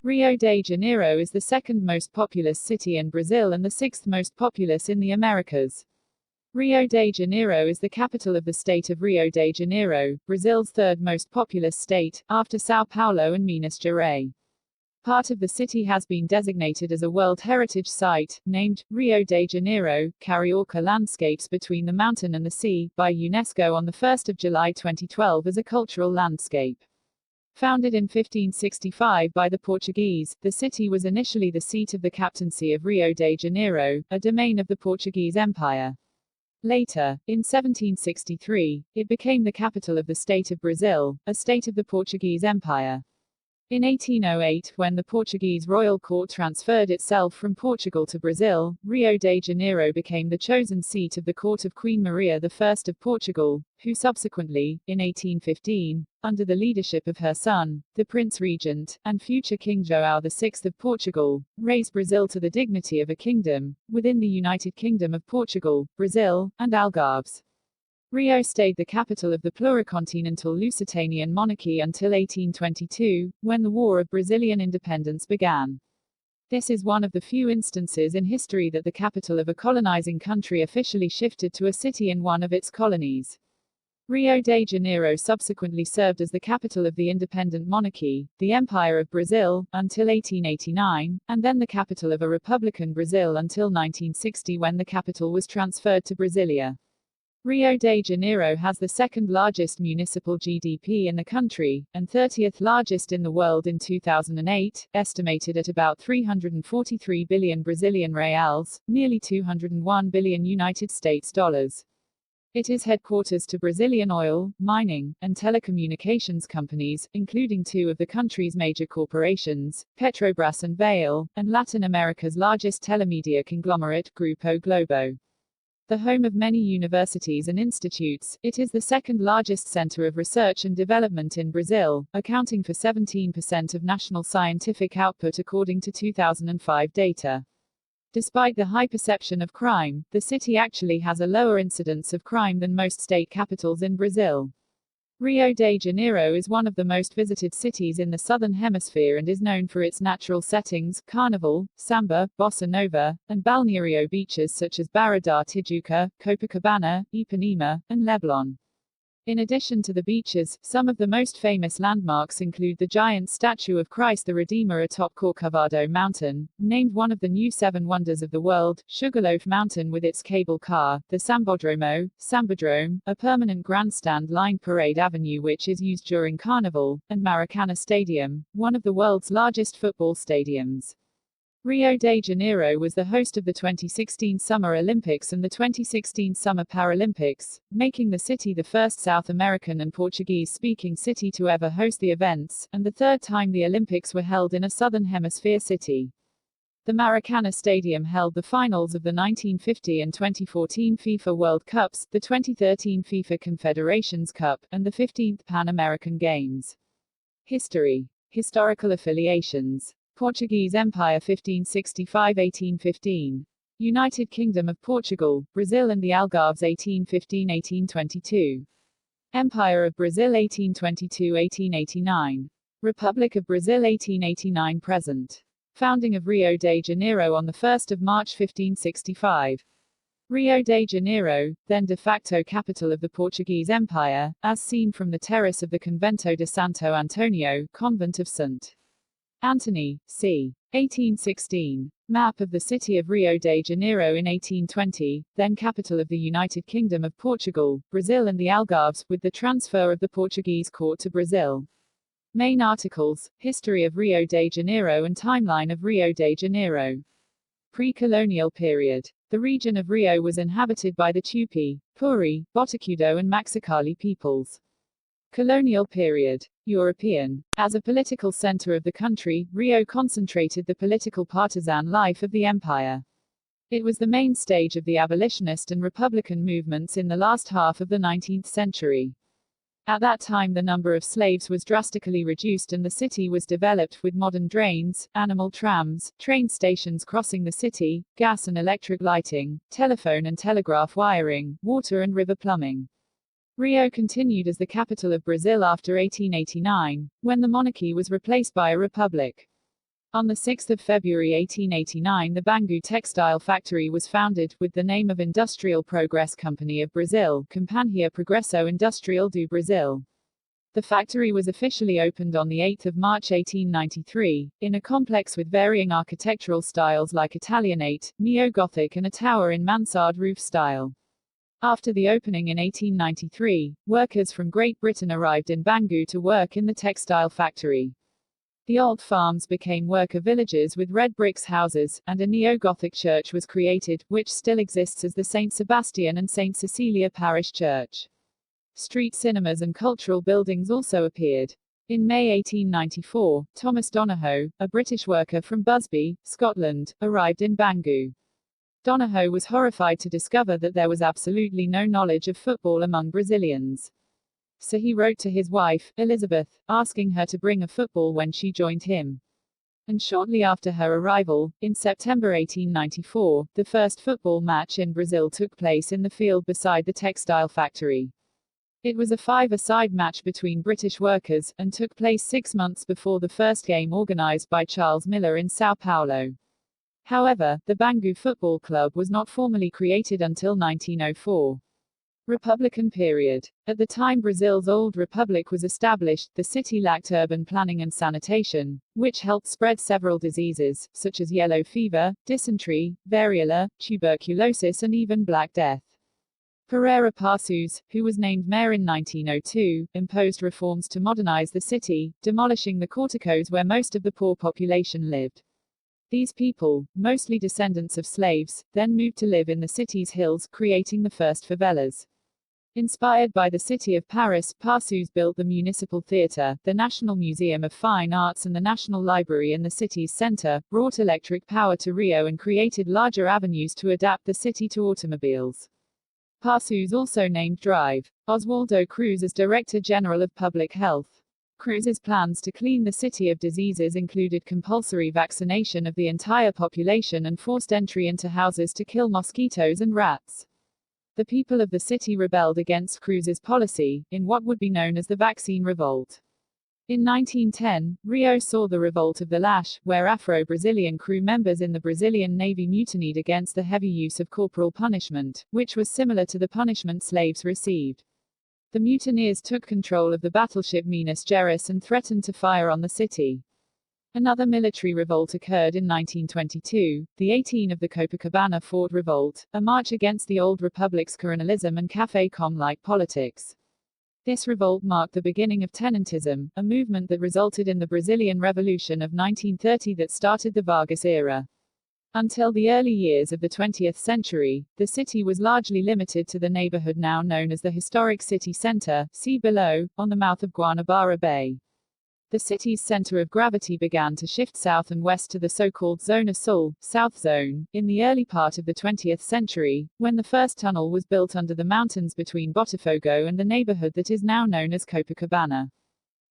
Rio de Janeiro is the second most populous city in Brazil and the sixth most populous in the Americas. Rio de Janeiro is the capital of the state of Rio de Janeiro, Brazil's third most populous state, after São Paulo and Minas Gerais. Part of the city has been designated as a World Heritage Site, named Rio de Janeiro, Carioca Landscapes between the mountain and the sea, by UNESCO on 1 July 2012 as a cultural landscape. Founded in 1565 by the Portuguese, the city was initially the seat of the Captaincy of Rio de Janeiro, a domain of the Portuguese Empire. Later, in 1763, it became the capital of the state of Brazil, a state of the Portuguese Empire. In 1808, when the Portuguese royal court transferred itself from Portugal to Brazil, Rio de Janeiro became the chosen seat of the court of Queen Maria I of Portugal, who subsequently, in 1815, under the leadership of her son, the Prince Regent, and future King João VI of Portugal, raised Brazil to the dignity of a kingdom, within the United Kingdom of Portugal, Brazil, and Algarves. Rio stayed the capital of the pluricontinental Lusitanian monarchy until 1822, when the War of Brazilian Independence began. This is one of the few instances in history that the capital of a colonizing country officially shifted to a city in one of its colonies. Rio de Janeiro subsequently served as the capital of the independent monarchy, the Empire of Brazil, until 1889, and then the capital of a republican Brazil until 1960 when the capital was transferred to Brasilia. Rio de Janeiro has the second largest municipal GDP in the country, and 30th largest in the world in 2008, estimated at about 343 billion Brazilian reals, nearly 201 billion United States dollars. It is headquarters to Brazilian oil, mining, and telecommunications companies, including two of the country's major corporations, Petrobras and Vale, and Latin America's largest telemedia conglomerate, Grupo Globo. The home of many universities and institutes, it is the second largest center of research and development in Brazil, accounting for 17% of national scientific output according to 2005 data. Despite the high perception of crime, the city actually has a lower incidence of crime than most state capitals in Brazil. Rio de Janeiro is one of the most visited cities in the Southern Hemisphere and is known for its natural settings, carnival, samba, bossa nova, and balneario beaches such as Barra da Tijuca, Copacabana, Ipanema, and Leblon. In addition to the beaches, some of the most famous landmarks include the giant statue of Christ the Redeemer atop Corcovado Mountain, named one of the new seven wonders of the world, Sugarloaf Mountain with its cable car, the Sambadrome, a permanent grandstand-lined Parade Avenue which is used during Carnival, and Maracanã Stadium, one of the world's largest football stadiums. Rio de Janeiro was the host of the 2016 Summer Olympics and the 2016 Summer Paralympics, making the city the first South American and Portuguese-speaking city to ever host the events, and the third time the Olympics were held in a Southern Hemisphere city. The Maracanã Stadium held the finals of the 1950 and 2014 FIFA World Cups, the 2013 FIFA Confederations Cup, and the 15th Pan American Games. History. Historical affiliations. Portuguese Empire 1565–1815. United Kingdom of Portugal, Brazil and the Algarves 1815–1822. Empire of Brazil 1822–1889. Republic of Brazil 1889–present. Founding of Rio de Janeiro on 1 March 1565. Rio de Janeiro, then de facto capital of the Portuguese Empire, as seen from the terrace of the Convento de Santo Antonio, Convent of St. Antony, c. 1816. Map of the city of Rio de Janeiro in 1820, then capital of the United Kingdom of Portugal, Brazil and the Algarves, with the transfer of the Portuguese court to Brazil. Main articles, History of Rio de Janeiro and Timeline of Rio de Janeiro. Pre-colonial period. The region of Rio was inhabited by the Tupi, Puri, Botacudo and Maxicali peoples. Colonial period. European. As a political center of the country, Rio concentrated the political partisan life of the empire. It was the main stage of the abolitionist and republican movements in the last half of the 19th century. At that time the number of slaves was drastically reduced and the city was developed with modern drains, animal trams, train stations crossing the city, gas and electric lighting, telephone and telegraph wiring, water and river plumbing. Rio continued as the capital of Brazil after 1889, when the monarchy was replaced by a republic. On 6 February 1889 the Bangu textile factory was founded, with the name of Industrial Progress Company of Brazil, Companhia Progresso Industrial do Brasil. The factory was officially opened on 8 March 1893, in a complex with varying architectural styles like Italianate, Neo-Gothic and a tower in mansard roof style. After the opening in 1893, workers from Great Britain arrived in Bangu to work in the textile factory. The old farms became worker villages with red bricks houses, and a neo-Gothic church was created, which still exists as the St. Sebastian and St. Cecilia Parish Church. Street cinemas and cultural buildings also appeared. In May 1894, Thomas Donohoe, a British worker from Busby, Scotland, arrived in Bangu. Donohoe was horrified to discover that there was absolutely no knowledge of football among Brazilians. So he wrote to his wife, Elizabeth, asking her to bring a football when she joined him. And shortly after her arrival, in September 1894, the first football match in Brazil took place in the field beside the textile factory. It was a five-a-side match between British workers, and took place 6 months before the first game organized by Charles Miller in São Paulo. However, the Bangu Football Club was not formally created until 1904. Republican period. At the time Brazil's old republic was established, the city lacked urban planning and sanitation, which helped spread several diseases, such as yellow fever, dysentery, variola, tuberculosis and even Black Death. Pereira Passos, who was named mayor in 1902, imposed reforms to modernize the city, demolishing the corticos where most of the poor population lived. These people, mostly descendants of slaves, then moved to live in the city's hills, creating the first favelas. Inspired by the city of Paris, Passos built the Municipal Theatre, the National Museum of Fine Arts and the National Library in the city's center, brought electric power to Rio and created larger avenues to adapt the city to automobiles. Passos also named Drive Oswaldo Cruz as Director General of Public Health. Cruz's plans to clean the city of diseases included compulsory vaccination of the entire population and forced entry into houses to kill mosquitoes and rats. The people of the city rebelled against Cruz's policy, in what would be known as the Vaccine Revolt. In 1910, Rio saw the Revolt of the Lash, where Afro-Brazilian crew members in the Brazilian Navy mutinied against the heavy use of corporal punishment, which was similar to the punishment slaves received. The mutineers took control of the battleship Minas Gerais and threatened to fire on the city. Another military revolt occurred in 1922, the 18 of the Copacabana Fort Revolt, a march against the old republic's colonialism and café-com-like politics. This revolt marked the beginning of tenantism, a movement that resulted in the Brazilian Revolution of 1930 that started the Vargas era. Until the early years of the 20th century, the city was largely limited to the neighborhood now known as the historic city center, see below, on the mouth of Guanabara Bay. The city's center of gravity began to shift south and west to the so-called Zona Sul, South Zone, in the early part of the 20th century, when the first tunnel was built under the mountains between Botafogo and the neighborhood that is now known as Copacabana.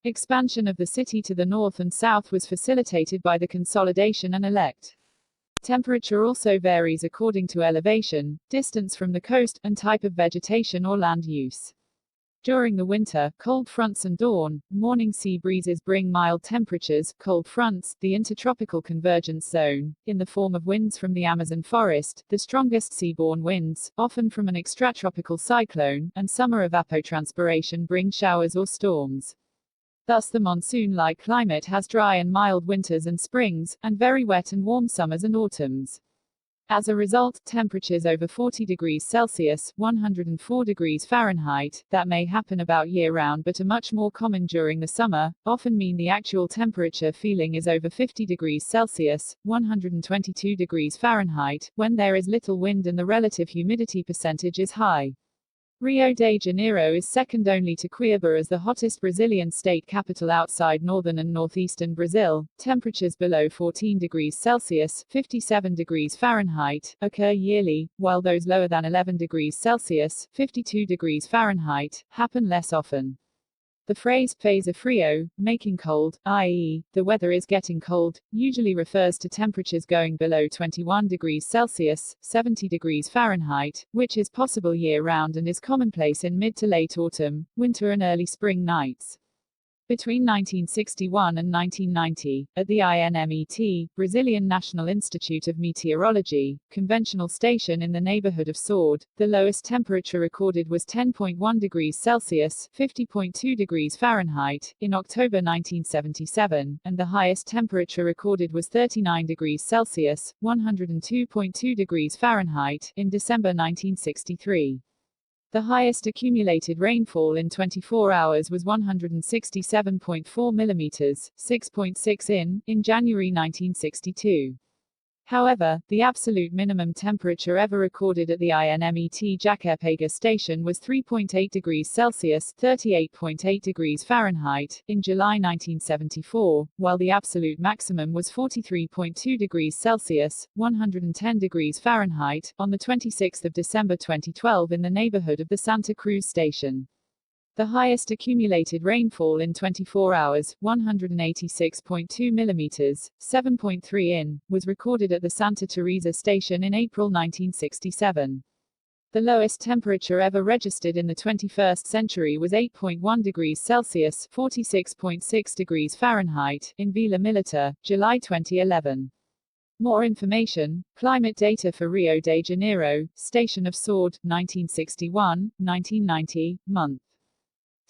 Expansion of the city to the north and south was facilitated by the consolidation and elect. Temperature also varies according to elevation, distance from the coast, and type of vegetation or land use. During the winter, cold fronts and dawn, morning sea breezes bring mild temperatures. Cold fronts, the intertropical convergence zone, in the form of winds from the Amazon forest, the strongest seaborne winds, often from an extratropical cyclone, and summer evapotranspiration bring showers or storms. Thus the monsoon-like climate has dry and mild winters and springs, and very wet and warm summers and autumns. As a result, temperatures over 40 degrees Celsius, 104 degrees Fahrenheit, that may happen about year-round but are much more common during the summer, often mean the actual temperature feeling is over 50 degrees Celsius, 122 degrees Fahrenheit, when there is little wind and the relative humidity percentage is high. Rio de Janeiro is second only to Cuiabá as the hottest Brazilian state capital outside northern and northeastern Brazil. Temperatures below 14 degrees Celsius, 57 degrees Fahrenheit, occur yearly, while those lower than 11 degrees Celsius, 52 degrees Fahrenheit, happen less often. The phrase "faz frio," making cold, i.e., the weather is getting cold, usually refers to temperatures going below 21 degrees Celsius, 70 degrees Fahrenheit, which is possible year-round and is commonplace in mid to late autumn, winter and early spring nights. Between 1961 and 1990, at the INMET, Brazilian National Institute of Meteorology, conventional station in the neighborhood of Sword, the lowest temperature recorded was 10.1 degrees Celsius (50.2 degrees Fahrenheit) in October 1977, and the highest temperature recorded was 39 degrees Celsius (102.2 degrees Fahrenheit) in December 1963. The highest accumulated rainfall in 24 hours was 167.4 millimeters, 6.6 in January 1962. However, the absolute minimum temperature ever recorded at the INMET Jacarepaguá station was 3.8 degrees Celsius (38.8 degrees Fahrenheit) in July 1974, while the absolute maximum was 43.2 degrees Celsius (110 degrees Fahrenheit) on the 26th of December 2012 in the neighborhood of the Santa Cruz station. The highest accumulated rainfall in 24 hours, 186.2 millimeters, 7.3 was recorded at the Santa Teresa station in April 1967. The lowest temperature ever registered in the 21st century was 8.1 degrees Celsius, 46.6 degrees Fahrenheit, in Vila Militar, July 2011. More information, climate data for Rio de Janeiro, Station of Sword, 1961-1990, month.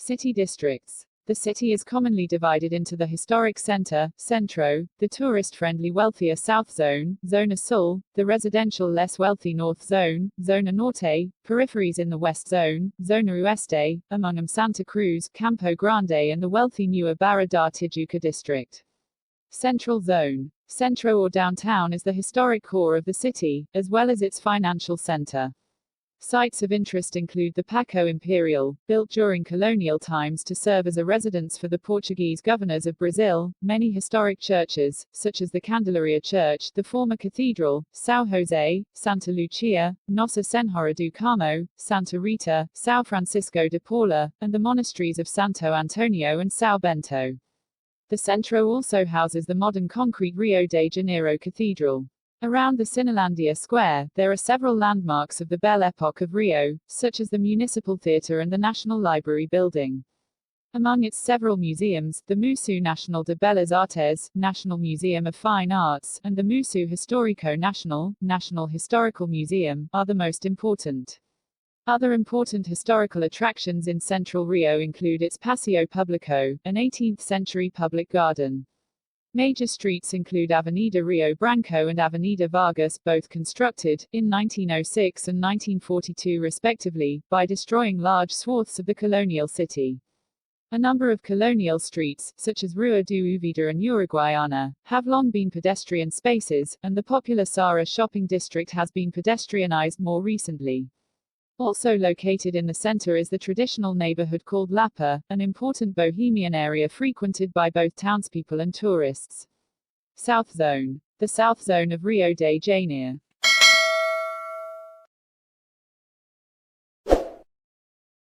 City districts. The city is commonly divided into the historic center, Centro, the tourist-friendly wealthier South Zone, Zona Sul, the residential less wealthy North Zone, Zona Norte, peripheries in the West Zone, Zona Oeste, among them Santa Cruz, Campo Grande and the wealthy newer Barra da Tijuca district. Central Zone. Centro or downtown is the historic core of the city, as well as its financial center. Sites of interest include the Paço Imperial, built during colonial times to serve as a residence for the Portuguese governors of Brazil, many historic churches, such as the Candelaria Church, the former cathedral, São José, Santa Lucia, Nossa Senhora do Carmo, Santa Rita, São Francisco de Paula, and the monasteries of Santo Antonio and São Bento. The Centro also houses the modern concrete Rio de Janeiro Cathedral. Around the Cinelandia Square, there are several landmarks of the Belle Époque of Rio, such as the Municipal Theatre and the National Library building. Among its several museums, the Museu Nacional de Belas Artes, National Museum of Fine Arts, and the Museu Histórico Nacional, National Historical Museum, are the most important. Other important historical attractions in central Rio include its Paseo Público, an 18th-century public garden. Major streets include Avenida Rio Branco and Avenida Vargas, both constructed, in 1906 and 1942 respectively, by destroying large swaths of the colonial city. A number of colonial streets, such as Rua do Uvida and Uruguaiana, have long been pedestrian spaces, and the popular Sara shopping district has been pedestrianized more recently. Also located in the center is the traditional neighborhood called Lapa, an important bohemian area frequented by both townspeople and tourists. South Zone. The South Zone of Rio de Janeiro.